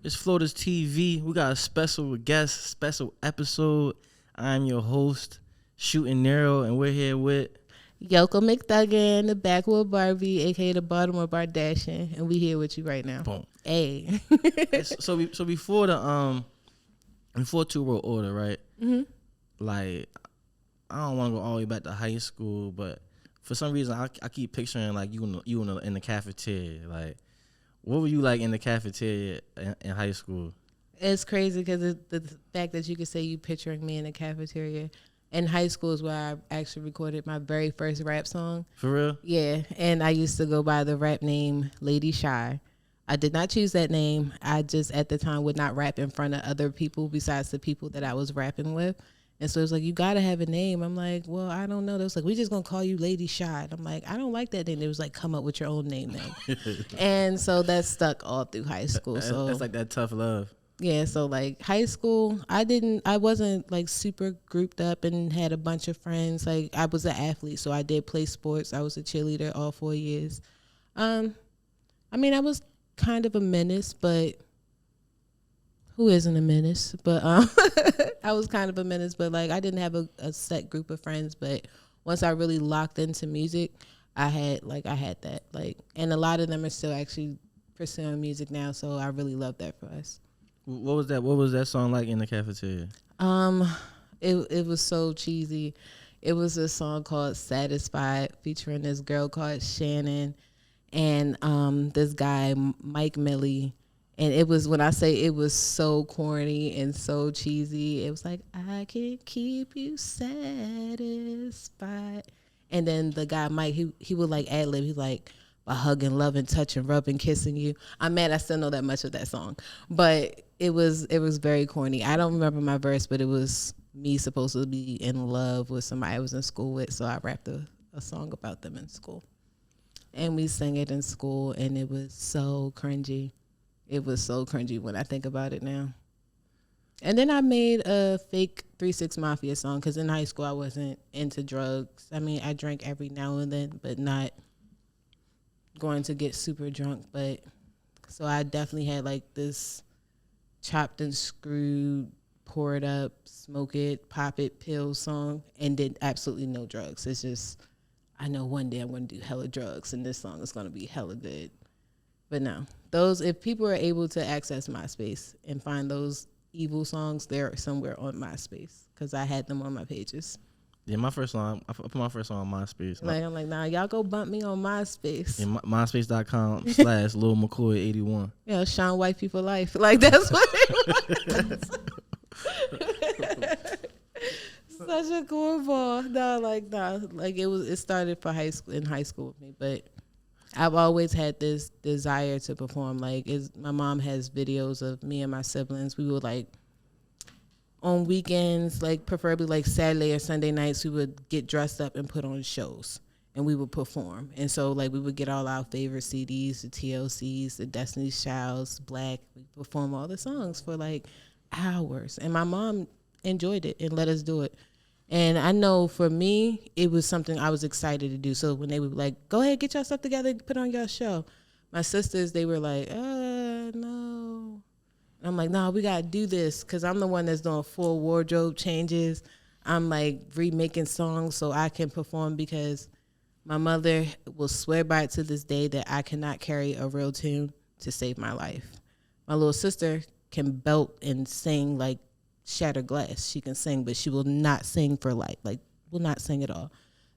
It's Floaters TV. We got a special guest, special episode. I'm your host, Shooting Nero, and we're here with Yoko Mcthuggin, the backwood Barbie, aka the Baltimore Bardashian, and we here with you right now. Boom. Hey. so before Tew World Order, right? Mm-hmm. Like, I don't want to go all the way back to high school, but for some reason I keep picturing like you in the cafeteria. Like, what were you like in the cafeteria in high school? It's crazy because the fact that you could say you picturing me in the cafeteria. In high school is where I actually recorded my very first rap song. For real? Yeah, and I used to go by the rap name Lady Shy. I did not choose that name. I just at the time would not rap in front of other people besides the people that I was rapping with. And so it was like, you got to have a name. I'm like, well, I don't know. They was like, we just going to call you Lady Shy. And I'm like, I don't like that name. They was like, come up with your own name then. And so that stuck all through high school. So that's like that tough love. Yeah, so like high school, I wasn't like super grouped up and had a bunch of friends. Like I was an athlete, so I did play sports. I was a cheerleader all 4 years. I mean, I was kind of a menace, but who isn't a menace? But I was kind of a menace, but like I didn't have a set group of friends. But once I really locked into music, I had that. Like, and a lot of them are still actually pursuing music now, so I really love that for us. What was that song like in the cafeteria? It was so cheesy. It was a song called Satisfied featuring this girl called Shannon and this guy Mike Millie. And it was, when I say it was so corny and so cheesy, it was like, I can keep you satisfied. And then the guy Mike, he would like ad lib. He's like, by hugging, loving, touching, rubbing, kissing you. I'm mad I still know that much of that song. But it was very corny. I don't remember my verse, but it was me supposed to be in love with somebody I was in school with, so I rapped a song about them in school. And we sang it in school, and it was so cringy. It was so cringy when I think about it now. And then I made a fake 3-6 Mafia song, because in high school I wasn't into drugs. I mean, I drank every now and then, but not going to get super drunk. But so I definitely had like this chopped and screwed, pour it up, smoke it, pop it, pill song, and did absolutely no drugs. It's just, I know one day I'm going to do hella drugs and this song is going to be hella good. But no, if people are able to access MySpace and find those evil songs, they're somewhere on MySpace because I had them on my pages. Yeah, my first song, I put my first song on MySpace. Like, I'm like, nah, y'all go bump me on MySpace. Yeah, MySpace.com/Lil McCoy81. Yeah, Sean White People Life. Like, that's what it was. Such a cornball. It started for high school, in high school with me, but I've always had this desire to perform. Like, my mom has videos of me and my siblings. We would like, on weekends, like preferably like Saturday or Sunday nights, we would get dressed up and put on shows and we would perform. And so like we would get all our favorite CDs, the TLCs, the Destiny's Childs, Black. We perform all the songs for like hours. And my mom enjoyed it and let us do it. And I know for me, it was something I was excited to do. So when they would be like, go ahead, get your stuff together, put on your show. My sisters, they were like, no. I'm like, nah, we got to do this because I'm the one that's doing full wardrobe changes. I'm like remaking songs so I can perform because my mother will swear by it to this day that I cannot carry a real tune to save my life. My little sister can belt and sing like shatter glass. She can sing, but she will not sing for life, like will not sing at all.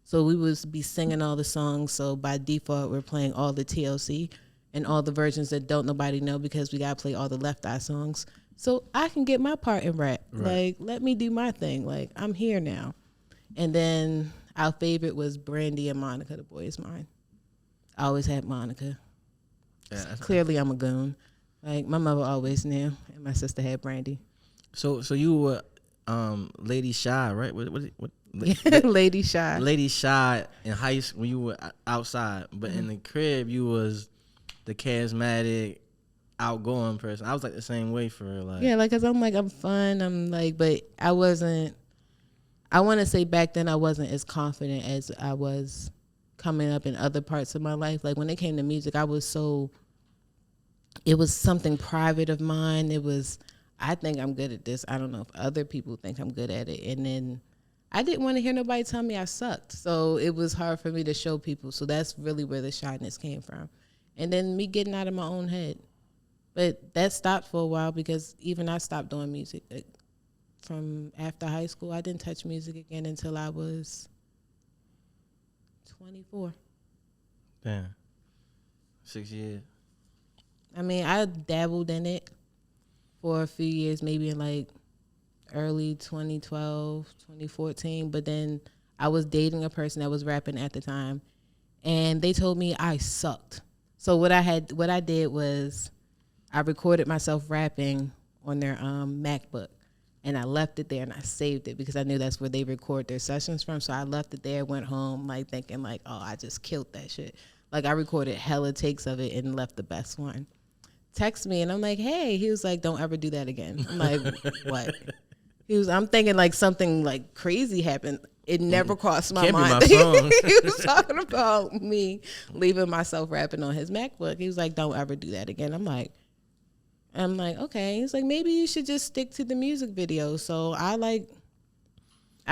So we would be singing all the songs. So by default, we're playing all the TLC and all the versions that don't nobody know because we got to play all the Left Eye songs. So I can get my part in rap. Right. Like, let me do my thing. Like, I'm here now. And then our favorite was Brandy and Monica, The Boy Is Mine. I always had Monica. Yeah, clearly, I'm a goon. Like, my mother always knew, and my sister had Brandy. So you were Lady Shy, right? What? Lady Shy. Lady Shy in high school when you were outside, but in the crib you was the charismatic, outgoing person. I was like the same way for her. Like, yeah, like, cause I'm fun. I'm like, but I wasn't. I want to say back then I wasn't as confident as I was coming up in other parts of my life. Like when it came to music, I was so it was something private of mine. It was, I think I'm good at this. I don't know if other people think I'm good at it. And then I didn't want to hear nobody tell me I sucked. So it was hard for me to show people. So that's really where the shyness came from. And then me getting out of my own head. But that stopped for a while because even I stopped doing music. From after high school, I didn't touch music again until I was 24. Damn. 6 years. I mean, I dabbled in it for a few years, maybe in like early 2012, 2014. But then I was dating a person that was rapping at the time, and they told me I sucked. So what I did was I recorded myself rapping on their MacBook, and I left it there and I saved it because I knew that's where they record their sessions from. So I left it there, went home like thinking like, oh, I just killed that shit. Like I recorded hella takes of it and left the best one. Text me and I'm like, hey. He was like, don't ever do that again. I'm like, what? I'm thinking like something like crazy happened. It never crossed my mind. He was talking about me leaving myself rapping on his MacBook. He was like, don't ever do that again. I'm like, okay. He's like, maybe you should just stick to the music video. So I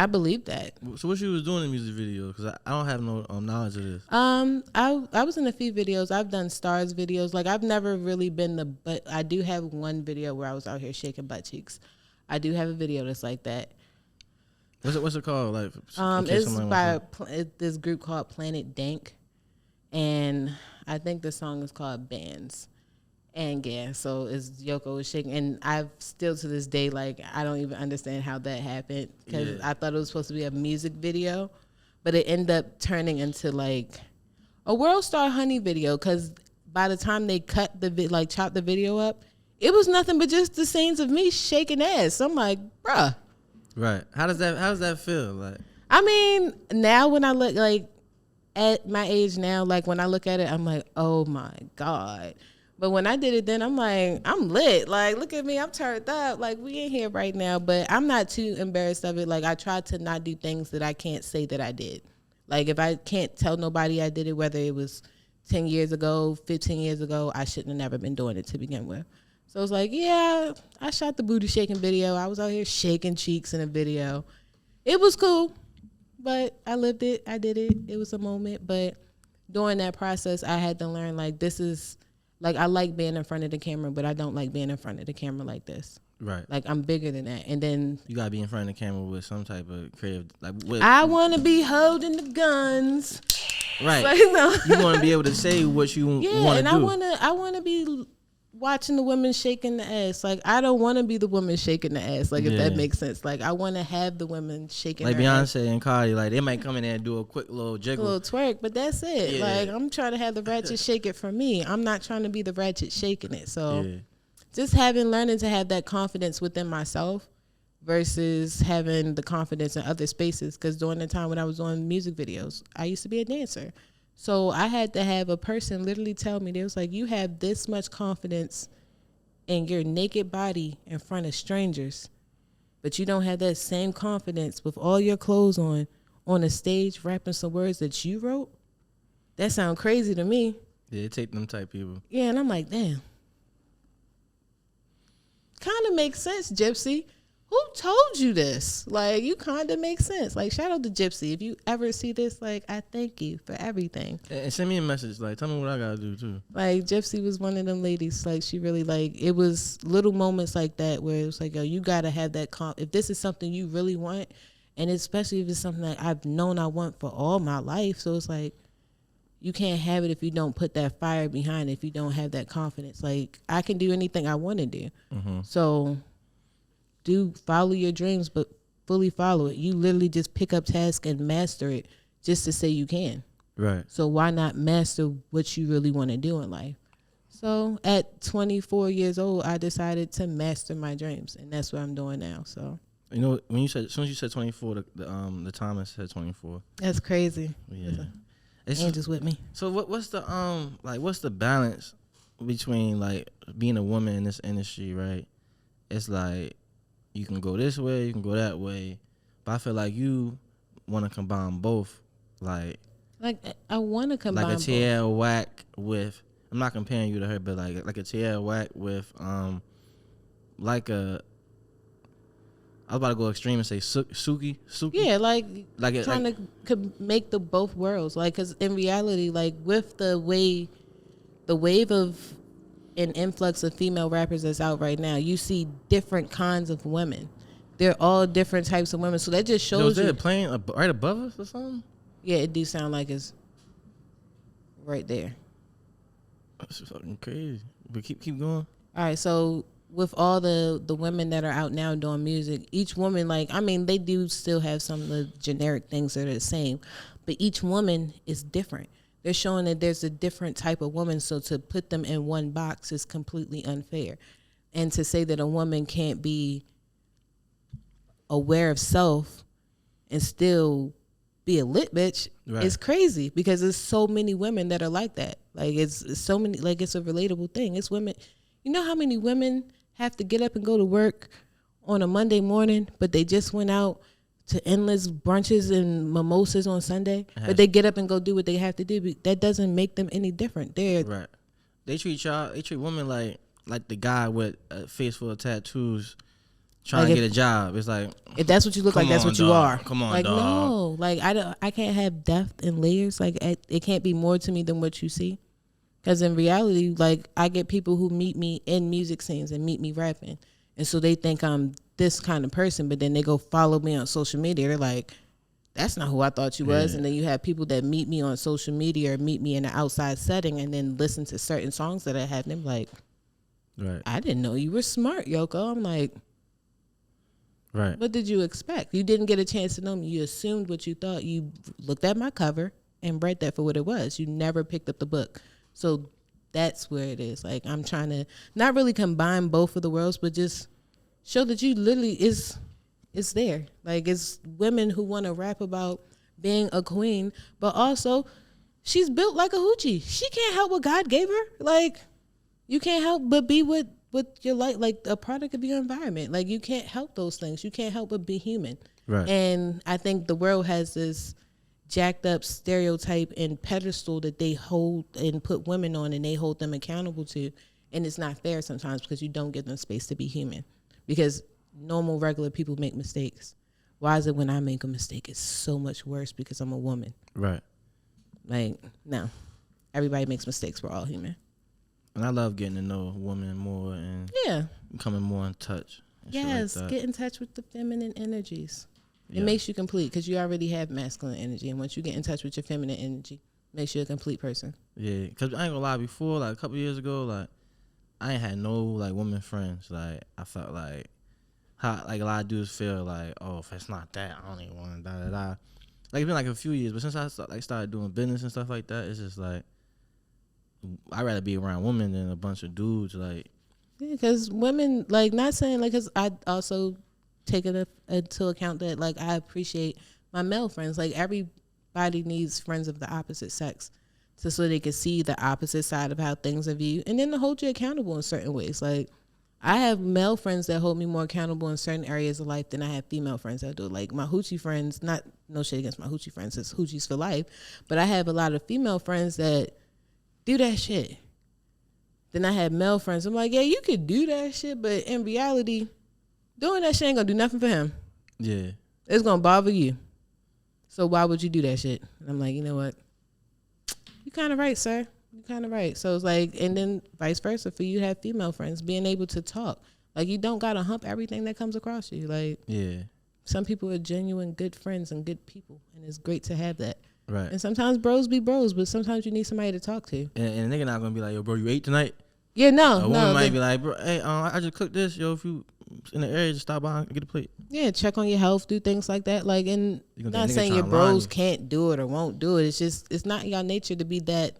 believe that. So what you was doing in music videos? Because I don't have no knowledge of this. I was in a few videos. I've done stars videos. Like I've never really been but I do have one video where I was out here shaking butt cheeks. I do have a video that's like that. What's it called? Like, it's by this group called Planet Dank, and I think the song is called Bands. And yeah, so it's Yoko was shaking, and I've still to this day like I don't even understand how that happened because I thought it was supposed to be a music video, but it ended up turning into like a World Star Honey video because by the time they cut chopped the video up, it was nothing but just the scenes of me shaking ass. I'm like, bruh. Right. How does that feel? Like, I mean, now when I look like at my age now, like when I look at it, I'm like, oh my God. But when I did it then, I'm like, I'm lit. Like, look at me, I'm turned up. Like, we in here right now. But I'm not too embarrassed of it. Like, I try to not do things that I can't say that I did. Like, if I can't tell nobody I did it, whether it was 10 years ago, 15 years ago, I shouldn't have never been doing it to begin with. So it's like, yeah, I shot the booty shaking video. I was out here shaking cheeks in a video. It was cool, but I lived it. I did it. It was a moment. But during that process, I had to learn, like, this is, like, I like being in front of the camera, but I don't like being in front of the camera like this. Right. Like, I'm bigger than that. And then you got to be in front of the camera with some type of creative, like, I want to be holding the guns. Right. Like, no. You want to be able to say what you want to do. Yeah, and I want to be watching the women shaking the ass. Like, I don't want to be the woman shaking the ass. Like, if that makes sense. Like, I want to have the women shaking like their Beyonce ass. and Cardi, like, they might come in there and do a quick little jiggle. A little twerk, but that's it. Yeah. Like, I'm trying to have the ratchet shake it for me. I'm not trying to be the ratchet shaking it. So just learning to have that confidence within myself versus having the confidence in other spaces. Because during the time when I was doing music videos, I used to be a dancer. So I had to have a person literally tell me, they was like, you have this much confidence in your naked body in front of strangers, but you don't have that same confidence with all your clothes on a stage rapping some words that you wrote? That sound crazy to me. Yeah, it take them type people. Yeah, and I'm like, damn. Kind of makes sense, Gypsy. Who told you this? Like, you kind of make sense. Like, shout out to Gypsy. If you ever see this, like, I thank you for everything. And send me a message. Like, tell me what I got to do, too. Like, Gypsy was one of them ladies. Like, she really, like, it was little moments like that where it was like, yo, you got to have that if this is something you really want, and especially if it's something that I've known I want for all my life. So it's like, you can't have it if you don't put that fire behind it, if you don't have that confidence. Like, I can do anything I want to do. Mm-hmm. So follow your dreams, but fully follow it. You literally just pick up tasks and master it just to say you can. Right. So why not master what you really want to do in life? So at 24 years old, I decided to master my dreams, and that's what I'm doing now. So, you know, when you said, as soon as you said 24, the timer said 24. That's crazy. Yeah. Angel's with me. So what's the balance between, like, being a woman in this industry, right? It's like, you can go this way, you can go that way, but I feel like you want to combine both, like I want to combine like a TL whack with I'm not comparing you to her, but like a Tierra Whack with like a. I was about to go extreme and say Suki. Yeah, like Like trying to could make the both worlds. Like, because in reality, like with the wave of an influx of female rappers that's out right now, you see different kinds of women. They're all different types of women. So that just shows you. you. Was it playing right above us or something? Yeah, it do sound like it's right there. That's fucking crazy. But keep going. All right, so with all the women that are out now doing music, each woman, like, I mean, they do still have some of the generic things that are the same, but each woman is different. They're showing that there's a different type of woman, so to put them in one box is completely unfair. And to say that a woman can't be aware of self and still be a lit bitch is crazy, because there's so many women that are like that. Like, it's so many, like, it's a relatable thing. It's women. You know how many women have to get up and go to work on a Monday morning, but they just went out to endless brunches and mimosas on Sunday, but they get up and go do what they have to do. That doesn't make them any different. They treat women like the guy with a face full of tattoos trying to get a job. It's like, if that's what you look like, that's what you are. Come on, like, dog. No, like I can't have depth and layers. Like, it can't be more to me than what you see. Because in reality, like, I get people who meet me in music scenes and meet me rapping, and so they think I'm this kind of person, but then they go follow me on social media. They're like, that's not who I thought you was. And then you have people that meet me on social media or meet me in an outside setting and then listen to certain songs that I have, and they're like, I didn't know you were smart, Yoko. I'm like, what did you expect? You didn't get a chance to know me. You assumed what you thought. You looked at my cover and read that for what it was. You never picked up the book. So that's where it is. Like, I'm trying to not really combine both of the worlds, but just show that you literally it's there. Like, it's women who want to rap about being a queen, but also she's built like a hoochie. She can't help what God gave her. Like, you can't help but be what you're like a product of your environment. Like, you can't help those things. You can't help but be human. Right. And I think the world has this jacked up stereotype and pedestal that they hold and put women on, and they hold them accountable to, and it's not fair sometimes because you don't give them space to be human, because normal regular people make mistakes. Why is it when I make a mistake it's so much worse because I'm a woman? Like, no, everybody makes mistakes. We're all human. And I love getting to know a woman more and becoming more in touch. Yes, like get in touch with the feminine energies. It makes you complete because you already have masculine energy. And once you get in touch with your feminine energy, makes you a complete person. Yeah, because I ain't gonna lie, before, like a couple years ago, like I ain't had no like women friends. Like I felt like how like a lot of dudes feel like, oh, if it's not that, I don't even want to da. Like it's been like a few years, but since I started doing business and stuff like that, it's just like I'd rather be around women than a bunch of dudes. Like, yeah, because women, like, not saying like, because I also take it into account that like I appreciate my male friends. Like, everybody needs friends of the opposite sex, so they can see the opposite side of how things are viewed, and then to hold you accountable in certain ways. Like, I have male friends that hold me more accountable in certain areas of life than I have female friends that do. Like, my hoochie friends, not no shit against my hoochie friends, it's hoochies for life, but I have a lot of female friends that do that shit. Then I have male friends, I'm like, yeah, you could do that shit, but in reality, doing that shit ain't gonna do nothing for him. Yeah. It's gonna bother you. So why would you do that shit? And I'm like, you know what? You kind of right, sir. You kind of right. So it's like, and then vice versa for you to have female friends, being able to talk. Like, you don't gotta hump everything that comes across you. Like, yeah, some people are genuine good friends and good people, and it's great to have that. Right. And sometimes bros be bros, but sometimes you need somebody to talk to. And a nigga not gonna be like, yo, bro, you ate tonight? Yeah, no. A woman might be like, bro, hey, I just cooked this. Yo, if you in the area, just stop by and get a plate. Yeah, check on your health, do things like that. Like, and not saying your bros can't do it or won't do it. It's just, it's not in your nature to be that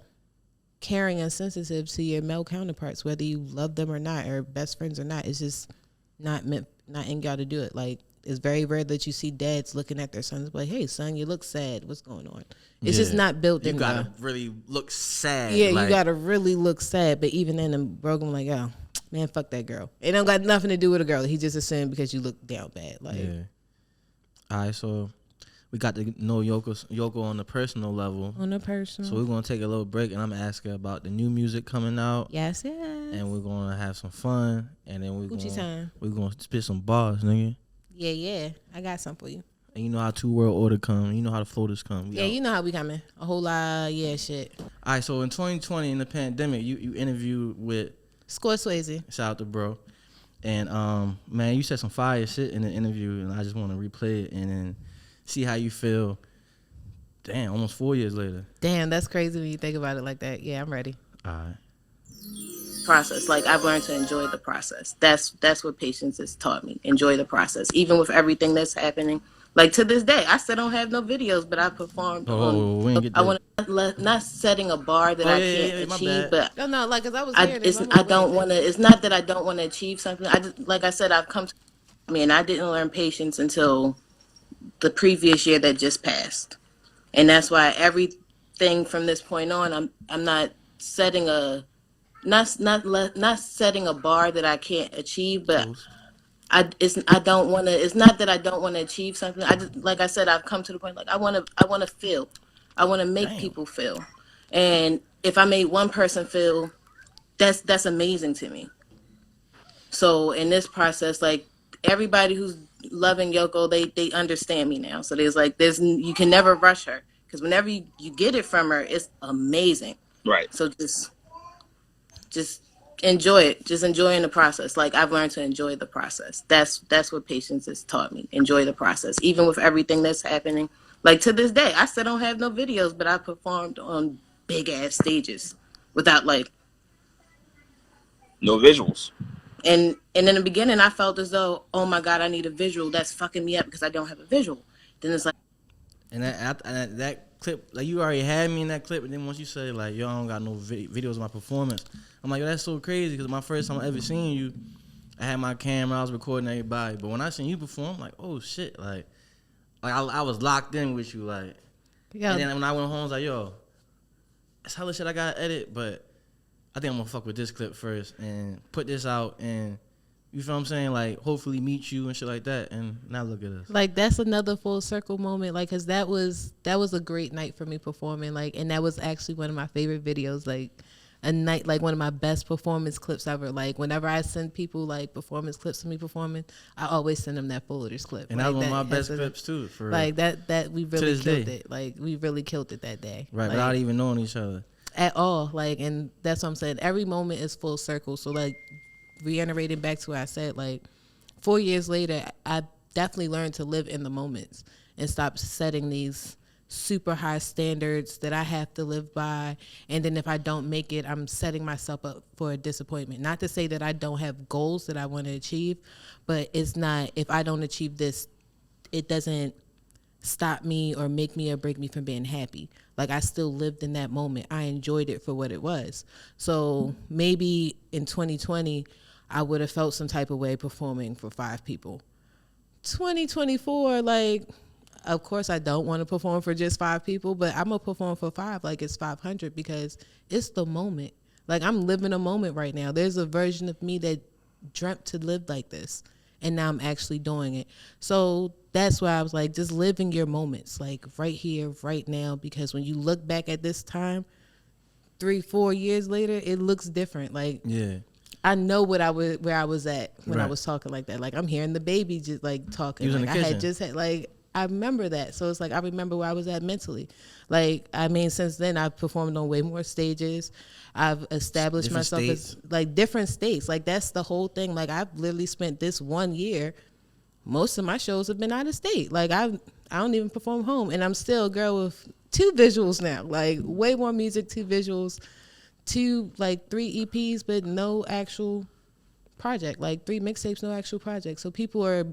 caring and sensitive to your male counterparts, whether you love them or not, or best friends or not. It's just not in y'all to do it. Like, it's very rare that you see dads looking at their sons like, hey, son, you look sad. What's going on? It's just not built in. You gotta really look sad. Yeah, like, you gotta really look sad. But even then, the bro gonna like, oh, man, fuck that girl. It don't got nothing to do with a girl. He just assumed because you look down bad. Like, yeah. All right, so we got to know Yoko on the personal level. On a personal. So we're gonna take a little break, and I'm gonna ask her about the new music coming out. Yes. And we're gonna have some fun, and then we're gonna spit some bars, nigga. Yeah. I got something for you. And you know how Tew World Order come. You know how the floaters come. Yeah, you know how we coming. A whole lot, shit. All right, so in 2020, in the pandemic, you interviewed with Scorsese. Shout out to bro. And man, you said some fire shit in the interview, and I just want to replay it and then see how you feel. Damn, almost 4 years later. Damn, that's crazy when you think about it like that. Yeah, I'm ready. All right. Process. Like, I've learned to enjoy the process. That's what patience has taught me. Enjoy the process, even with everything that's happening. Like, to this day, I still don't have no videos, but I performed. We ain't get that. I want to not setting a bar that I can't achieve, but no, like, cause I was. I don't want to. It's not that I don't want to achieve something. I just, like I said, I've come to. I mean, I didn't learn patience until the previous year that just passed, and that's why everything from this point on, I'm not setting a. Not setting a bar that I can't achieve, but I don't want to. It's not that I don't want to achieve something. I just, like I said, I've come to the point, like, I want to feel. I want to make people feel, and if I made one person feel, that's amazing to me. So in this process, like, everybody who's loving Yoko, they understand me now. So you can never rush her, because whenever you get it from her, it's amazing. Right. So just enjoy it. Just enjoying the process. Like, I've learned to enjoy the process. That's what patience has taught me. Enjoy the process, even with everything that's happening. Like, to this day, I still don't have no videos, but I performed on big ass stages without, like, no visuals. And in the beginning, I felt as though, oh my God, I need a visual. That's fucking me up because I don't have a visual. Then it's like, and that clip, like, you already had me in that clip, and then once you say, like, yo, I don't got no videos of my performance, I'm like, yo, that's so crazy, because my first time I ever seen you, I had my camera, I was recording everybody, but when I seen you perform, I'm like, oh shit, like I was locked in with you, like, yeah. And then when I went home, I was like, yo, that's hella shit I gotta edit, but I think I'm gonna fuck with this clip first and put this out, and you feel what I'm saying? Like, hopefully meet you and shit like that. And now look at us. Like, that's another full circle moment. Like, cause that was a great night for me performing. Like, and that was actually one of my favorite videos. Like, a night, like, one of my best performance clips ever. Like, whenever I send people, like, performance clips of me performing, I always send them that Folders clip. And like, that was one of my best clips too. For like, that we really killed day. it. Like, we really killed it that day. Right, like, without even knowing each other. At all. Like, and that's what I'm saying. Every moment is full circle. So, like, reiterating back to what I said, like, 4 years later, I definitely learned to live in the moments and stop setting these super high standards that I have to live by. And then if I don't make it, I'm setting myself up for a disappointment. Not to say that I don't have goals that I want to achieve, but it's not, if I don't achieve this, it doesn't stop me or make me or break me from being happy. Like, I still lived in that moment. I enjoyed it for what it was. So maybe in 2020, I would have felt some type of way performing for 5 people. 2024, like, of course I don't want to perform for just 5 people, but I'm going to perform for 5 like it's 500, because it's the moment. Like, I'm living a moment right now. There's a version of me that dreamt to live like this, and now I'm actually doing it. So that's why I was like, just living your moments, like, right here, right now, because when you look back at this time, 3-4 years later, it looks different. Like, yeah. I know where I was at when I was talking like that. Like, I'm hearing the baby just, like, talking. Like, I had just had, like, I remember that. So it's like, I remember where I was at mentally. Like, I mean, since then, I've performed on way more stages. I've established myself as, like, different states. Like, that's the whole thing. Like, I've literally spent this 1 year, most of my shows have been out of state. Like, I don't even perform home. And I'm still a girl with 2 visuals now. Like, way more music, 2 visuals. 3 EPs, but no actual project. Like, 3 mixtapes, no actual project. So people are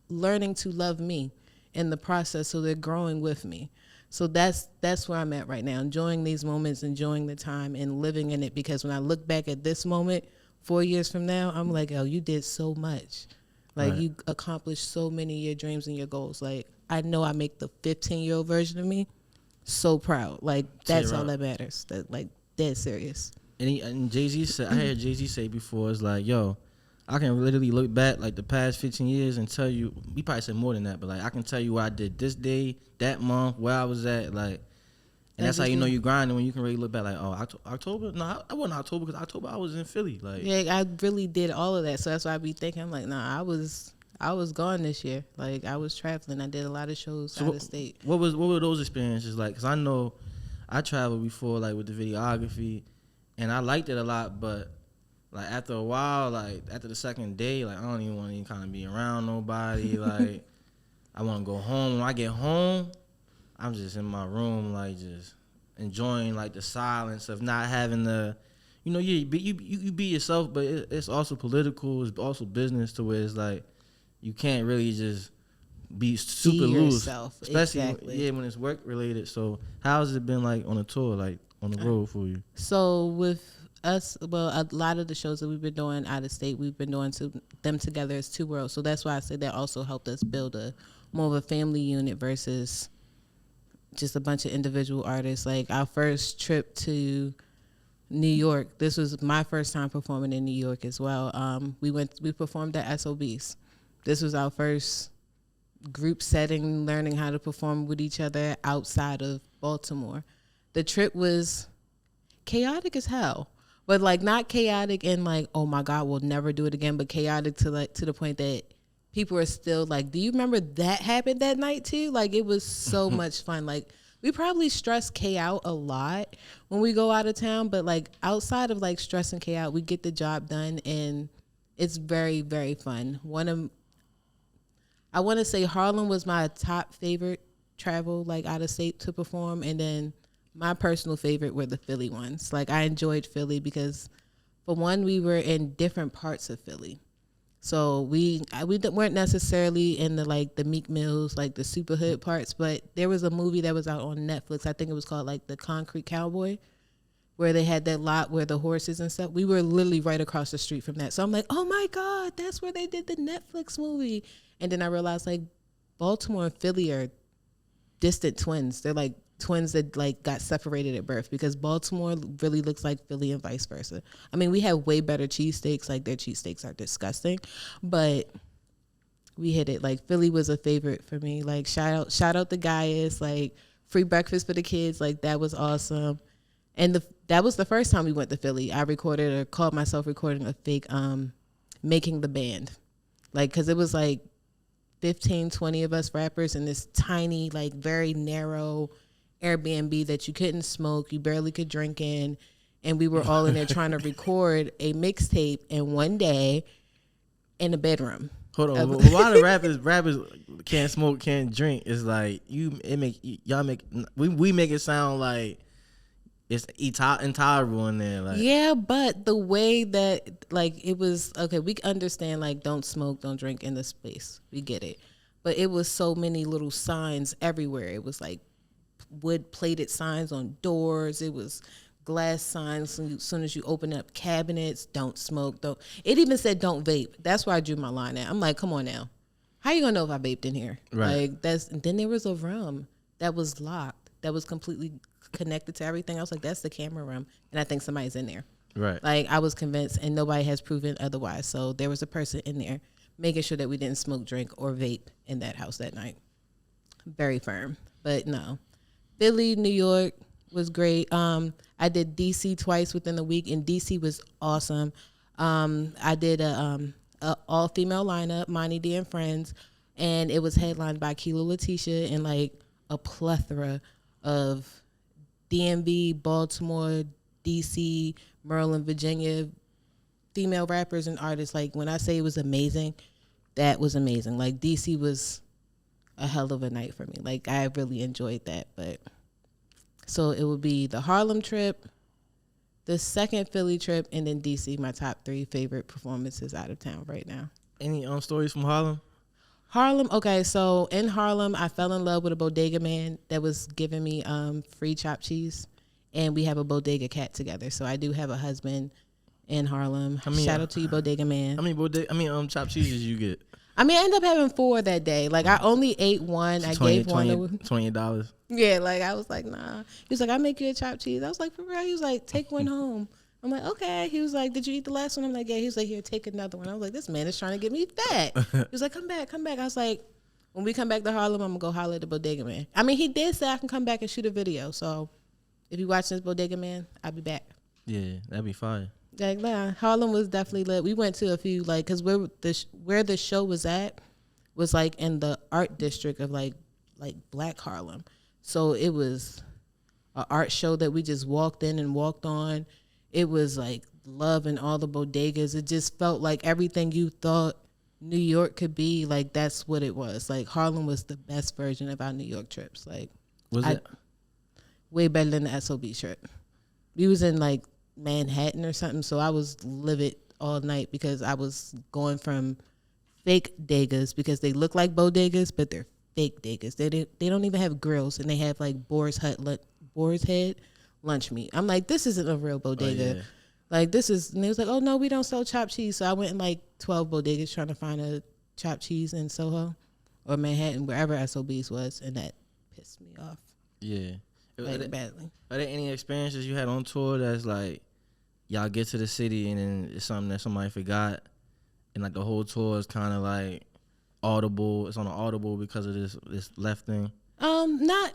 learning to love me in the process, so they're growing with me. So that's where I'm at right now, enjoying these moments, enjoying the time, and living in it. Because when I look back at this moment 4 years from now, I'm like, oh, you did so much. Like, right. You accomplished so many of your dreams and your goals. Like, I know I make the 15-year-old version of me so proud. Like, that's all that matters. That, like, dead serious. And Jay-Z said, I heard Jay-Z say before, it's like, yo, I can literally look back like the past 15 years and tell you. We probably said more than that, but like I can tell you what I did this day, that month, where I was at, like. And that's how you know you grinding when you can really look back like, oh, October? No, I wasn't October because October I was in Philly. Like, yeah, I really did all of that. So that's why I be thinking, I'm like, nah, I was gone this year. Like, I was traveling. I did a lot of shows out of state. What were those experiences like? Because I know I traveled before, like with the videography, and I liked it a lot. But like after a while, like after the second day, like I don't even want to kind of be around nobody. Like I want to go home. When I get home, I'm just in my room, like just enjoying like the silence of not having the, you be yourself, but it's also political. It's also business to where it's like you can't really just be super loose, especially when it's work related. So how's it been like on a tour, like on the road for you? So with us, well, a lot of the shows that we've been doing out of state, we've been doing them together as Tew World. So that's why I say that also helped us build more of a family unit versus just a bunch of individual artists. Like our first trip to New York, this was my first time performing in New York as well. We performed at SOBs. This was our first group setting, learning how to perform with each other outside of Baltimore. The trip was chaotic as hell, but like not chaotic in like, oh my God, we'll never do it again, but chaotic to the point that people are still like, do you remember that happened that night too? Like it was so much fun. Like we probably stress K out a lot when we go out of town, but like outside of like stressing K out, we get the job done and it's very, very fun. I want to say Harlem was my top favorite travel, like out of state to perform. And then my personal favorite were the Philly ones. Like I enjoyed Philly because for one, we were in different parts of Philly. So we weren't necessarily in the Meek Mills, like the super hood parts, but there was a movie that was out on Netflix. I think it was called like The Concrete Cowboy, where they had that lot where the horses and stuff. We were literally right across the street from that. So I'm like, oh my God, that's where they did the Netflix movie. And then I realized like Baltimore and Philly are distant twins. They're like twins that like got separated at birth because Baltimore really looks like Philly and vice versa. I mean, we have way better cheesesteaks. Like their cheesesteaks are disgusting, but we hit it. Like Philly was a favorite for me. Like shout out the Gaius, like free breakfast for the kids. Like that was awesome. And that was the first time we went to Philly. I recorded or caught myself recording a fake making the band. Like, cause it was like 15, 20 of us rappers in this tiny, like very narrow Airbnb that you couldn't smoke, you barely could drink in, and we were all in there trying to record a mixtape in one day in a bedroom. Hold on, why the rappers can't smoke, can't drink? It's like we make it sound like it's intolerable in there. Like yeah, but the way that like it was okay, we understand like don't smoke, don't drink in the space, we get it, but it was so many little signs everywhere. It was like wood plated signs on doors. It was glass signs as soon as you open up cabinets. Don't smoke. Don't. It even said don't vape. That's where I drew my line at. I'm like, come on now, how you gonna know if I vaped in here? Right. Like that's. And then there was a room that was locked, that was completely connected to everything. I was like, that's the camera room, and I think somebody's in there. Right. Like I was convinced, and nobody has proven otherwise. So there was a person in there making sure that we didn't smoke, drink, or vape in that house that night. Very firm, but no. Philly, New York was great. I did DC twice within the week, and DC was awesome. I did a all-female lineup, Monty D and Friends, and it was headlined by Kilo Letitia and like a plethora of DMV, Baltimore, DC, Maryland, Virginia, female rappers and artists. Like when I say it was amazing, that was amazing. Like DC was a hell of a night for me. Like I really enjoyed that. But so it would be the Harlem trip, the second Philly trip, and then DC, my top 3 favorite performances out of town right now. Any stories from Harlem? Harlem, okay, so in Harlem, I fell in love with a bodega man that was giving me free chopped cheese, and we have a bodega cat together. So I do have a husband in Harlem. Shout out to you, bodega man. How many chopped cheeses you get? I mean, I ended up having 4 that day. Like, I only ate one. I gave one. $20. Yeah, like, I was like, nah. He was like, I'll make you a chopped cheese. I was like, for real? He was like, take one home. I'm like, okay. He was like, did you eat the last one? I'm like, yeah. He was like, here, take another one. I was like, this man is trying to get me fat. He was like, come back. I was like, when we come back to Harlem, I'm going to go holler at the Bodega Man. I mean, he did say I can come back and shoot a video. So if you watch this Bodega Man, I'll be back. Yeah, that'd be fine. Like, nah, Harlem was definitely lit. We went to a few, like, because where the show was at was, like, in the art district of, like Black Harlem. So it was an art show that we just walked in and walked on. It was like love in all the bodegas. It just felt like everything you thought New York could be, like that's what it was. Like Harlem was the best version of our New York trips. Like was it way better than the SOB trip. We was in like Manhattan or something, so I was livid all night because I was going from fake degas because they look like bodegas, but they're fake degas. They don't even have grills, and they have like Boar's Head lunch meat. I'm like, this isn't a real bodega. Oh, yeah. Like this is, and they was like, oh no, we don't sell chopped cheese. So I went in like 12 bodegas trying to find a chopped cheese in Soho or Manhattan, wherever SOB's was, and that pissed me off. Yeah, like badly. Are there any experiences you had on tour that's like y'all get to the city and then it's something that somebody forgot, and like the whole tour is kind of like audible? It's on an audible because of this left thing.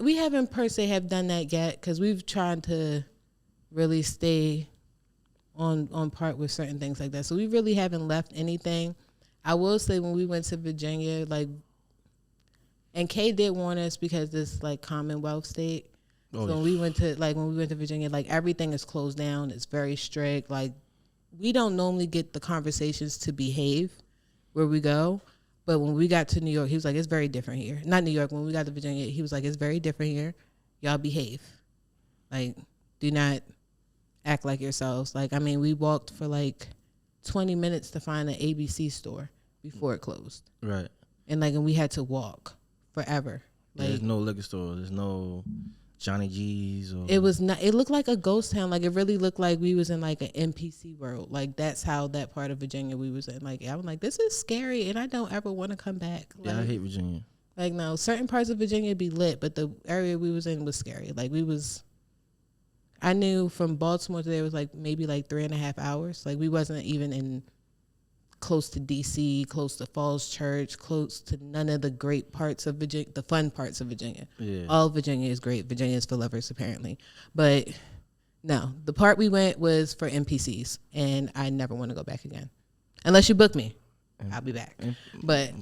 We haven't per se have done that yet because we've tried to really stay on part with certain things like that. So we really haven't left anything. I will say when we went to Virginia, like, and Kay did warn us because it's like Commonwealth state. So when we went to Virginia, like everything is closed down. It's very strict. Like we don't normally get the conversations to behave where we go. But when we got to New York, he was like, it's very different here. Not New York. When we got to Virginia, he was like, it's very different here. Y'all behave. Like, do not act like yourselves. Like, I mean, we walked for like 20 minutes to find an ABC store before it closed. Right. And we had to walk forever. Like, there's no liquor store. There's no Johnny G's. Or it was not. It looked like a ghost town. Like it really looked like we was in like an NPC world. Like that's how that part of Virginia we was in. Like I was like, this is scary, and I don't ever want to come back. Yeah, I hate Virginia. Like no, certain parts of Virginia be lit, but the area we was in was scary. Like I knew from Baltimore to there was like maybe like 3.5 hours. Like we wasn't even in close to DC, close to Falls Church, close to none of the great parts of Virginia, the fun parts of Virginia. Yeah. All Virginia is great. Virginia is for lovers, apparently. But no, the part we went was for NPCs, and I never want to go back again. Unless you book me, I'll be back. But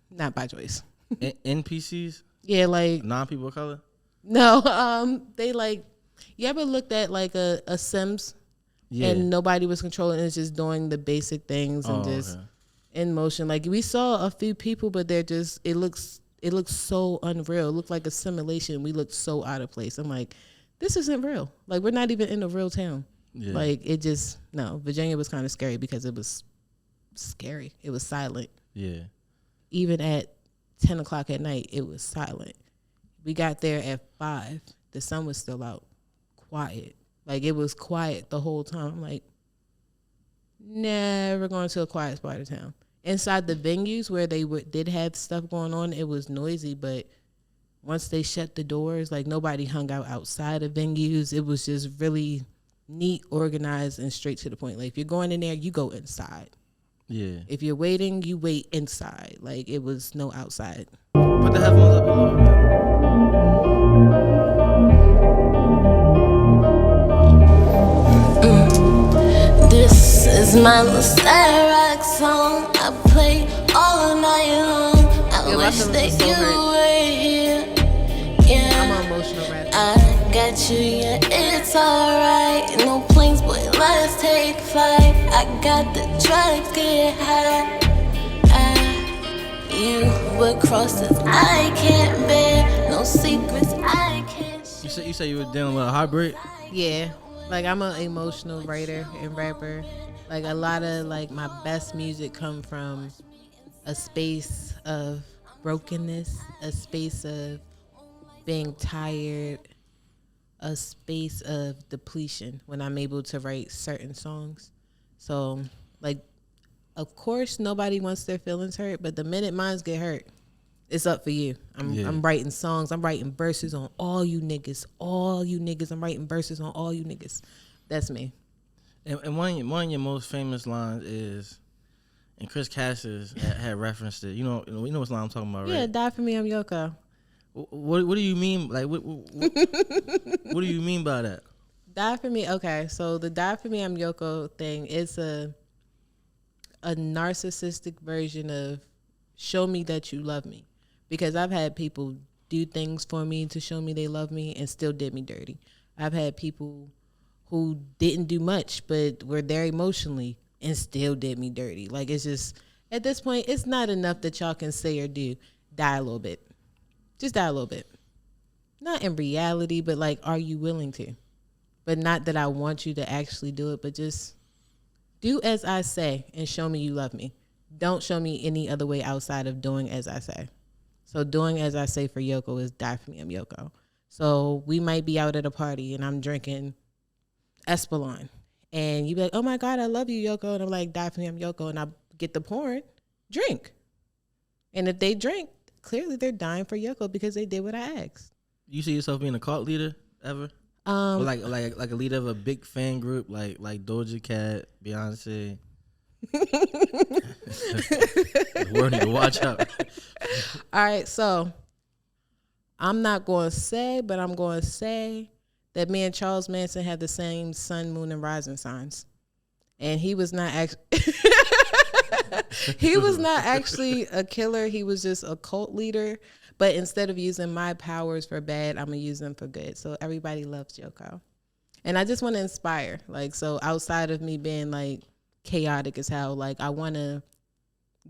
not by choice. NPCs? Yeah, like non-people of color? No, they like, you ever looked at like a Sims? Yeah. And nobody was controlling it. It's just doing the basic things and just in motion. Like we saw a few people, but they're just, it looks so unreal. It looked like a simulation. We looked so out of place. I'm like, this isn't real. Like we're not even in a real town. Yeah. Like it just, no, Virginia was kind of scary because it was scary. It was silent. Yeah. Even at 10 o'clock at night, it was silent. We got there at 5. The sun was still out, quiet. Like, it was quiet the whole time. I'm like, never going to a quiet part of town. Inside the venues where they did have stuff going on, it was noisy. But once they shut the doors, like, nobody hung out outside of venues. It was just really neat, organized, and straight to the point. Like, if you're going in there, you go inside. Yeah. If you're waiting, you wait inside. Like, it was no outside. Put the headphones up a little bit. This is my little sad rock song. I play all night long. I wish that you were here. Yeah, I'm emotional right now. I got you, yeah, it's alright. No planes, but let's take flight. I got the drugs, get high. You would cross this I can't bear. No secrets I can't share. You said you were dealing with a heartbreak? Yeah. Like, I'm an emotional writer and rapper. Like, a lot of, like, my best music come from a space of brokenness, a space of being tired, a space of depletion when I'm able to write certain songs. So, like, of course, nobody wants their feelings hurt, but the minute mines get hurt, it's up for you. I'm writing songs. I'm writing verses on all you niggas. All you niggas. I'm writing verses on all you niggas. That's me. And one of your most famous lines is, and Chris Cassis had referenced it. You know what line I'm talking about, right? Yeah, die for me, I'm Yoko. What do you mean? Like what do you mean by that? Die for me. Okay, so the die for me, I'm Yoko thing is a narcissistic version of show me that you love me, because I've had people do things for me to show me they love me and still did me dirty. I've had people who didn't do much but were there emotionally and still did me dirty. Like, it's just, at this point, it's not enough that y'all can say or do. Die a little bit. Just die a little bit. Not in reality, but like, are you willing to? But not that I want you to actually do it, but just do as I say and show me you love me. Don't show me any other way outside of doing as I say. So doing as I say for Yoko is die for me, I'm Yoko. So we might be out at a party and I'm drinking Espolon. And you be like, oh my God, I love you, Yoko. And I'm like, die for me, I'm Yoko. And I get the porn, drink. And if they drink, clearly they're dying for Yoko because they did what I asked. You see yourself being a cult leader ever? Or like a leader of a big fan group, like Doja Cat, Beyonce. Word to watch out. All right, so I'm not going to say, but I'm going to say that me and Charles Manson had the same sun, moon, and rising signs, and he was not he was not actually a killer. He was just a cult leader. But instead of using my powers for bad, I'm gonna use them for good. So everybody loves Yoko, and I just want to inspire. Like, so outside of me being like chaotic as hell, like I want to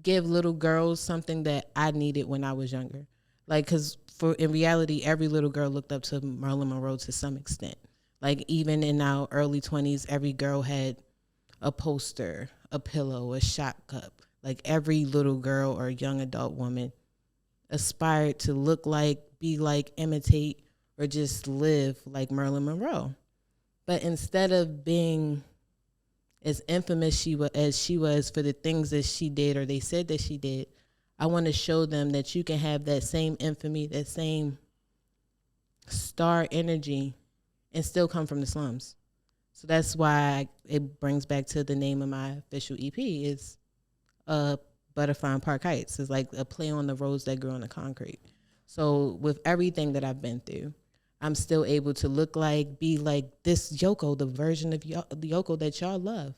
give little girls something that I needed when I was younger. Like, because in reality, every little girl looked up to Marilyn Monroe to some extent. Like, even in our early 20s, every girl had a poster, a pillow, a shot cup. Like, every little girl or young adult woman aspired to look like, be like, imitate, or just live like Marilyn Monroe. But instead of being as infamous as she was for the things that she did or they said that she did, I want to show them that you can have that same infamy, that same star energy, and still come from the slums. So that's why it brings back to the name of my official EP is Butterfly in Park Heights. It's like a play on the rose that grew on the concrete. So with everything that I've been through, I'm still able to look like, be like this Yoko, the version of the Yoko that y'all love.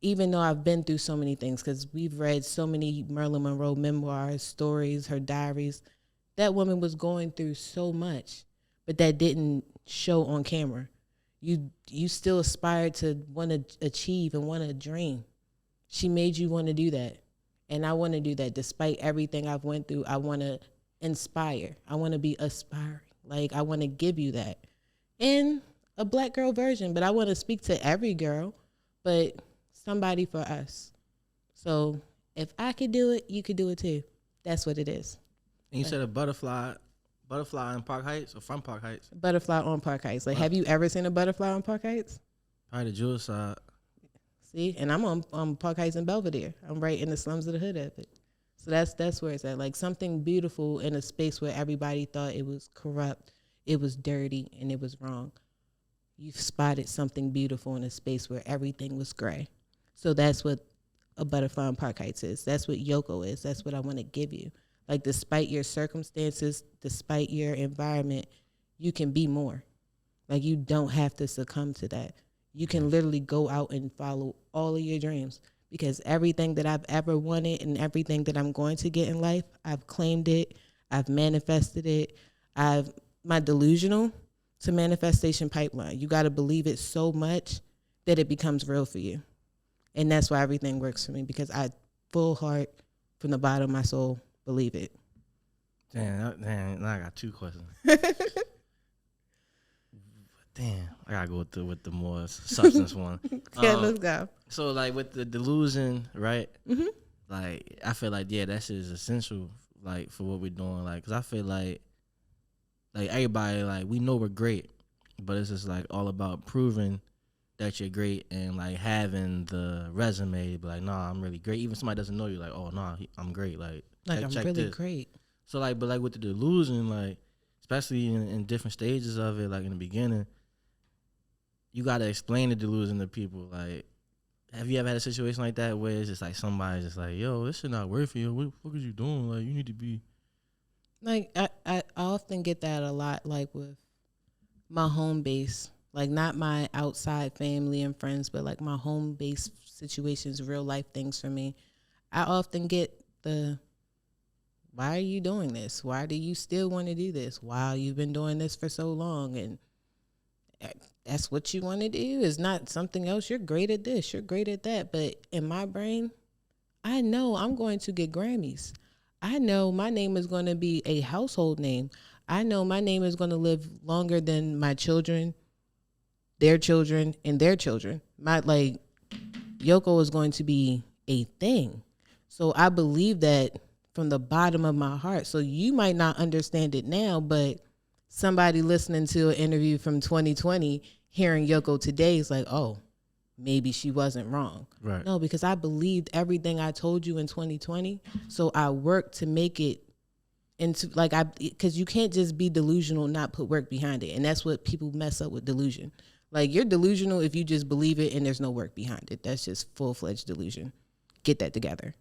Even though I've been through so many things, because we've read so many Marilyn Monroe memoirs, stories, her diaries. That woman was going through so much, but that didn't show on camera. You still aspired to want to achieve and want to dream. She made you want to do that. And I want to do that despite everything I've went through. I want to inspire. I want to be aspiring. Like, I want to give you that in a black girl version, but I want to speak to every girl, but somebody for us. So if I could do it, you could do it too. That's what it is. And you said a butterfly in Park Heights or from Park Heights? Butterfly on Park Heights. Like, have you ever seen a butterfly on Park Heights? Probably the Jewish side. See, and I'm on Park Heights in Belvedere. I'm right in the slums of the hood of it. So that's where it's at. Like, something beautiful in a space where everybody thought it was corrupt, it was dirty, and it was wrong. You've spotted something beautiful in a space where everything was gray. So that's what a Butterfly in Park Heights is. That's what Yoko is. That's what I want to give you. Like, despite your circumstances, despite your environment, you can be more. Like, you don't have to succumb to that. You can literally go out and follow all of your dreams, because everything that I've ever wanted and everything that I'm going to get in life, I've claimed it, I've manifested it. My delusional to manifestation pipeline. You got to believe it so much that it becomes real for you. And that's why everything works for me, because I full heart from the bottom of my soul believe it. Damn, now I got two questions. Damn, I gotta go with the more substance one. Yeah, let's go. So, like, with the delusion, right? Mm-hmm. Like, I feel like, yeah, that shit is essential, like, for what we're doing. Like, because I feel like everybody, like, we know we're great, but it's just, like, all about proving that you're great and, like, having the resume, be like, nah, I'm really great. Even somebody doesn't know you, like, oh, nah, I'm great. Like I'm really this. great. So, like, but, like, with the delusion, like, especially in different stages of it, like, in the beginning, you gotta explain the delusion to people. Like, have you ever had a situation like that where it's just like somebody's just like, yo, this shit not worth for you. What the fuck is you doing? Like, you need to be. Like I often get that a lot, like with my home base, like not my outside family and friends, but like my home base situations, real life things for me. I often get why are you doing this? Why do you still want to do this? Wow, you've been doing this for so long, and that's what you want to do. It's not something else. You're great at this. You're great at that. But in my brain, I know I'm going to get Grammys. I know my name is going to be a household name. I know my name is going to live longer than my children, their children, and their children. Yoko is going to be a thing. So I believe that from the bottom of my heart. So you might not understand it now, but somebody listening to an interview from 2020, hearing Yoko today is like, oh, maybe she wasn't wrong. Right. No, because I believed everything I told you in 2020. So I worked to make it into because you can't just be delusional and not put work behind it. And that's what people mess up with delusion. Like, you're delusional if you just believe it and there's no work behind it. That's just full-fledged delusion. Get that together.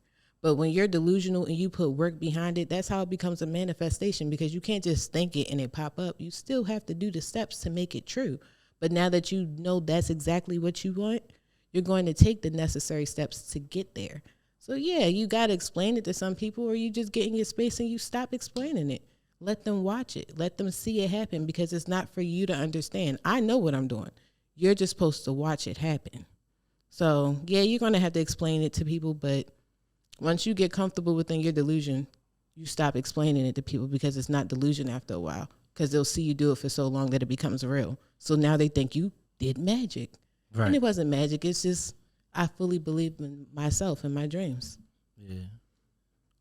But when you're delusional and you put work behind it, that's how it becomes a manifestation, because you can't just think it and it pop up. You still have to do the steps to make it true. But now that you know that's exactly what you want, you're going to take the necessary steps to get there. So, yeah, you got to explain it to some people, or you just get in your space and you stop explaining it. Let them watch it. Let them see it happen, because it's not for you to understand. I know what I'm doing. You're just supposed to watch it happen. So, yeah, you're going to have to explain it to people, but once you get comfortable within your delusion, you stop explaining it to people, because it's not delusion after a while, because they'll see you do it for so long that it becomes real. So now they think you did magic. Right. And it wasn't magic. It's just I fully believe in myself and my dreams. Yeah.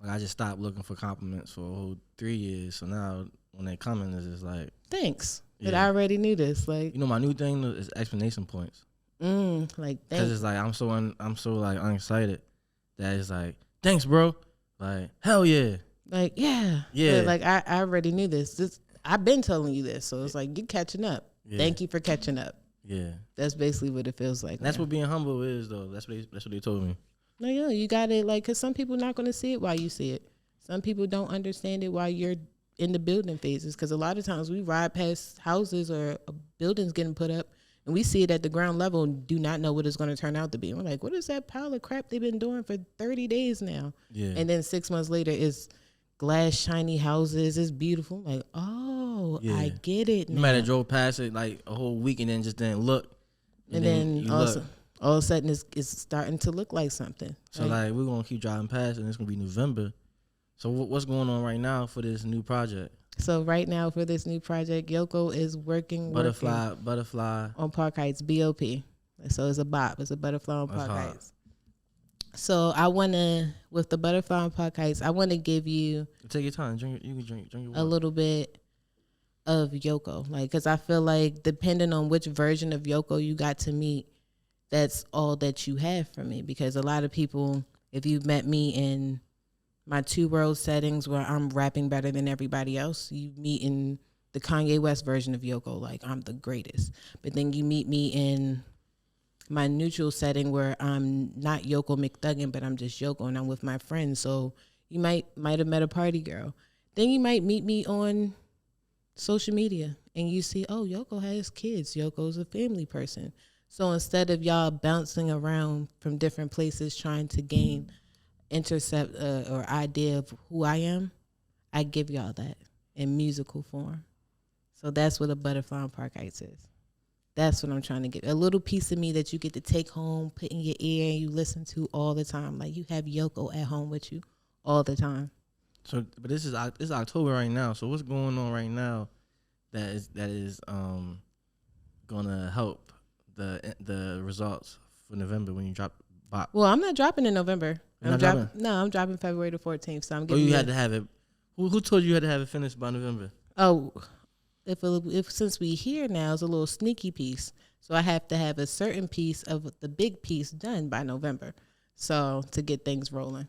Like, I just stopped looking for compliments for a whole 3 years. So now when they come in, it's just like, thanks. Yeah. But I already knew this. Like, you know, my new thing is explanation points. Like, thanks. Because it's like I'm so like unexcited that it's like, thanks, bro. Like, hell yeah. Like, yeah. But like, I already knew this. I've been telling you this. So it's like, you're catching up. Yeah. Thank you for catching up. Yeah. That's basically what it feels like. And that's what being humble is, though. That's what they told me. No, yeah, you got it. Like, because some people not going to see it while you see it. Some people don't understand it while you're in the building phases. Because a lot of times we ride past houses or buildings getting put up, and we see it at the ground level and do not know what it's going to turn out to be. And we're like, what is that pile of crap they've been doing for 30 days now? Yeah. And then 6 months later, it's glass, shiny houses. It's beautiful. Like, oh, yeah. I get it now. You might have drove past it like a whole week and then just didn't look. And then all of a sudden it's starting to look like something. So like we're going to keep driving past, and it's going to be November. So what's going on right now for this new project? So right now for this new project, Yoko is working Butterfly on Park Heights, BOP. So it's a BOP. It's a Butterfly on Park Heights. So I want to, with the Butterfly on Park Heights, I want to give you... Take your time. You can drink your water. A little bit of Yoko. Like, because I feel like depending on which version of Yoko you got to meet, that's all that you have for me. Because a lot of people, if you've met me in my Tew World settings where I'm rapping better than everybody else, you meet in the Kanye West version of Yoko, like I'm the greatest. But then you meet me in my neutral setting where I'm not Yoko Mcthuggin, but I'm just Yoko and I'm with my friends. So you might have met a party girl. Then you might meet me on social media and you see, oh, Yoko has kids. Yoko's a family person. So instead of y'all bouncing around from different places trying to gain intercept or idea of who I am, I give y'all that in musical form. So that's what a Butterfly on Park Heights is. That's what I'm trying to get. A little piece of me that you get to take home, put in your ear, and you listen to all the time. Like you have Yoko at home with you all the time. So, but this is October right now. So what's going on right now that is gonna help the results for November when you drop Bop? Well, I'm not dropping in November. I'm dropping February the 14th. So I'm giving. Oh, you had to have it. Who told you had to have it finished by November? Oh, if since we here now, it's a little sneaky piece. So I have to have a certain piece of the big piece done by November. So to get things rolling.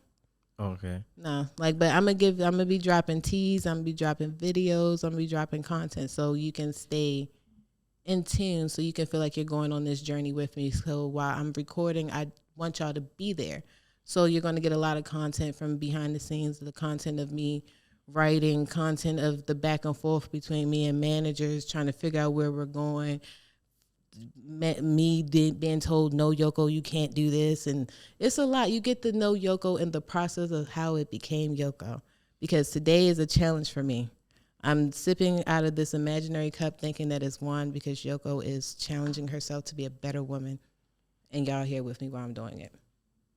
Okay. No, but I'm gonna be dropping teas. I'm gonna be dropping videos. I'm gonna be dropping content so you can stay in tune so you can feel like you're going on this journey with me. So while I'm recording, I want y'all to be there. So you're going to get a lot of content from behind the scenes, the content of me writing, content of the back and forth between me and managers trying to figure out where we're going. Me being told, no, Yoko, you can't do this. And it's a lot. You get to know Yoko in the process of how it became Yoko. Because today is a challenge for me. I'm sipping out of this imaginary cup thinking that it's one because Yoko is challenging herself to be a better woman. And y'all here with me while I'm doing it.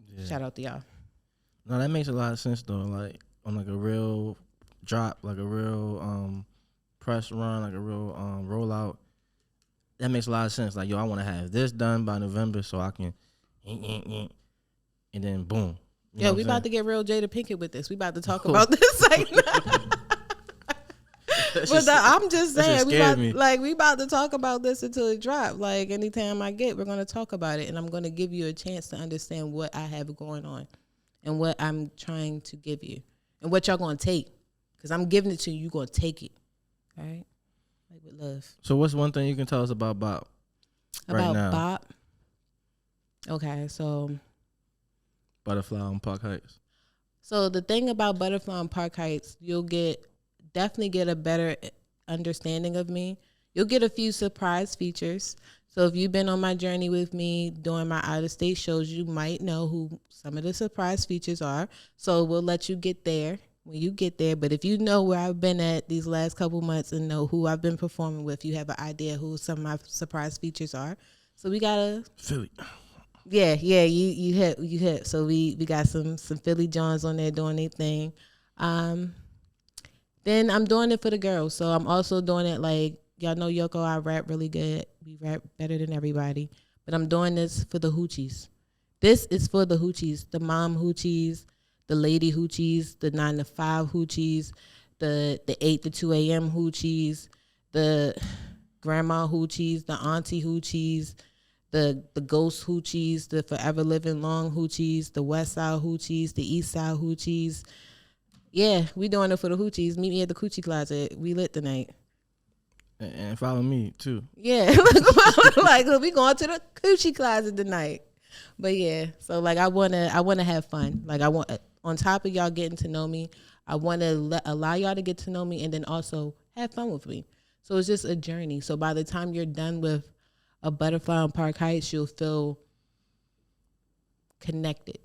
Yeah. Shout out to y'all. No, that makes a lot of sense though. Like on like a real drop, like a real press run, like a real rollout. That makes a lot of sense. Like, yo, I want to have this done by November so I can, and then boom. Yeah, we about to get real Jada Pinkett with this. We about to talk about this right now. I'm just saying, we about to talk about this until it drops. Like, anytime I get, we're going to talk about it. And I'm going to give you a chance to understand what I have going on and what I'm trying to give you and what y'all going to take. Because I'm giving it to you, you're going to take it. All right? Like with love. So what's one thing you can tell us about Bop right now? Bop? Okay, so. Butterfly on Park Heights. So the thing about Butterfly on Park Heights, you'll definitely get a better understanding of me. You'll get a few surprise features. So if you've been on my journey with me doing my out-of-state shows, you might know who some of the surprise features are. So we'll let you get there when you get there. But if you know where I've been at these last couple months and know who I've been performing with, you have an idea who some of my surprise features are. So we got to... Philly. Yeah, you hit. So we got some Philly Johns on there doing their thing. Then I'm doing it for the girls. So I'm also doing it like, y'all know Yoko, I rap really good. We rap better than everybody. But I'm doing this for the hoochies. This is for the hoochies, the mom hoochies, the lady hoochies, the 9 to 5 hoochies, the 8 to 2 a.m. hoochies, the grandma hoochies, the auntie hoochies, the ghost hoochies, the forever living long hoochies, the west side hoochies, the east side hoochies. Yeah, we doing it for the hoochies. Meet me at the Coochie Closet. We lit tonight. And follow me too. Yeah, like we going to the Coochie Closet tonight. But yeah, so like I wanna have fun. Like I want, on top of y'all getting to know me, I wanna allow y'all to get to know me and then also have fun with me. So it's just a journey. So by the time you're done with a Butterfly on Park Heights, you'll feel connected.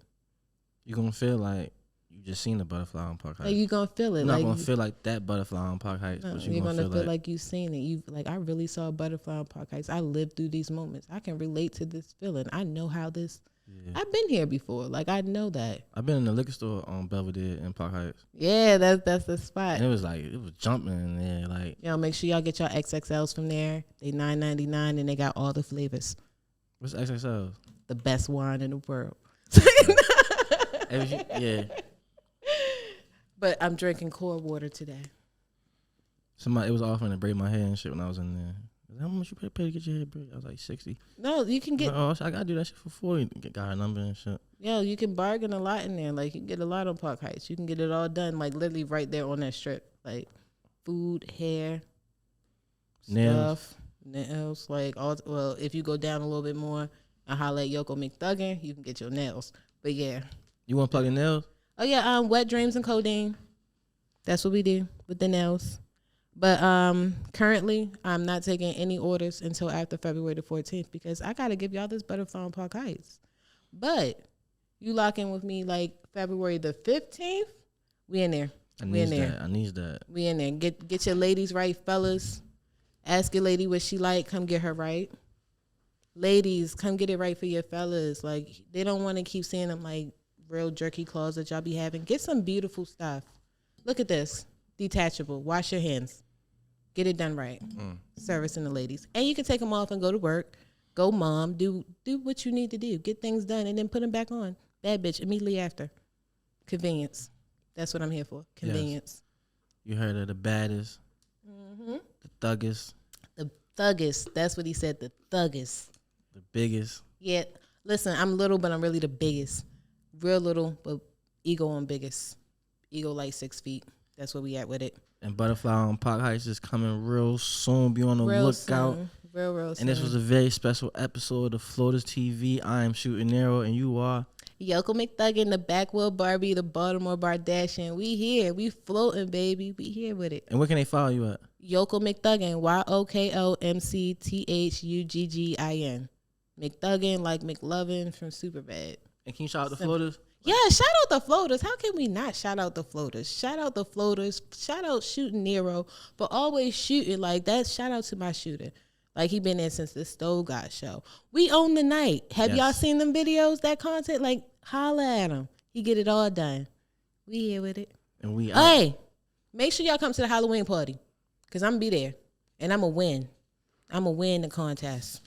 You're gonna feel like you just seen the butterfly on Park Heights. Like you're gonna feel it. You're not gonna feel like that butterfly on Park Heights. No, but you're gonna feel like you've seen it. You like, I really saw a butterfly on Park Heights. I lived through these moments. I can relate to this feeling. I know how this. Yeah. I've been here before. Like I know that. I've been in the liquor store on Belvedere in Park Heights. Yeah, that's the spot. And it was jumping in there. Like, make sure y'all get your XXLs from there. They $9.99 and they got all the flavors. What's XXL? The best wine in the world. Yeah. But I'm drinking cold water today. It was offering to braid my hair and shit when I was in there. How much you pay to get your hair braided? I was like 60. No, you can get. I gotta do that shit for 40. Got her number and shit. Yeah, you can bargain a lot in there. Like you can get a lot on Park Heights. You can get it all done, like literally right there on that strip. Like food, hair, stuff, nails. Like all. Well, if you go down a little bit more and holler at Yoko Mcthuggin, you can get your nails. But yeah. You want to plug your nails? Oh yeah, wet dreams and codeine. That's what we do with the nails. But currently, I'm not taking any orders until after February the 14th because I got to give y'all this Butterfly on Park Heights. But you lock in with me like February the 15th, we in there. I need that. We in there. Get your ladies right, fellas. Ask your lady what she like. Come get her right. Ladies, come get it right for your fellas. Like, they don't want to keep seeing them like real jerky claws that y'all be having. Get some beautiful stuff. Look at this. Detachable. Wash your hands. Get it done right. Servicing the ladies. And you can take them off and go to work. Go mom. Do what you need to do. Get things done and then put them back on. Bad bitch immediately after. Convenience. That's what I'm here for. Convenience. Yes. You heard of the baddest. Mm-hmm. The thuggest. The thuggest. That's what he said. The thuggest. The biggest. Yeah. Listen, I'm little, but I'm really the biggest. Real little, but ego on biggest. Ego like 6 feet. That's where we at with it. And Butterfly on Park Heights is coming real soon. Be on the lookout. Real And this was a very special episode of Floaters TV. I am Shooting Arrow, and you are Yoko Mcthuggin, the Backwood Barbie, the Baltimore Bardashian. We here. We floating, baby. We here with it. And where can they follow you at? Yoko Mcthuggin. YokoMcthuggin. McThuggin like McLovin from Superbad. And can you shout out the Floaters? Yeah, shout out the Floaters. How can we not shout out the Floaters? Shout out the Floaters. Shout out Shooting Nero, but always shooting like that. Shout out to my shooter. Like he been there since the Stove God show. We own the night. Have y'all seen them videos, that content? Like holla at him. He get it all done. We here with it. And we Hey, make sure y'all come to the Halloween party. Cause I'm gonna be there. And I'm gonna win. I'm gonna win the contest.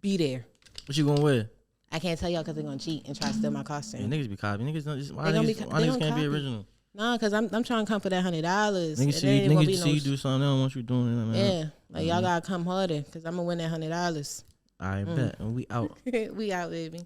Be there. What you gonna wear? I can't tell y'all because they're gonna cheat and try to steal my Yeah, costume. niggas be copying. Niggas don't just, why They gonna niggas, be- why they niggas gonna can't be copy. original? No, because I'm trying to come for that $100. Niggas see you do something, they don't want you doing it, man. Yeah, like y'all gotta come harder because I'm gonna win that $100. I bet. And we out. We out, baby.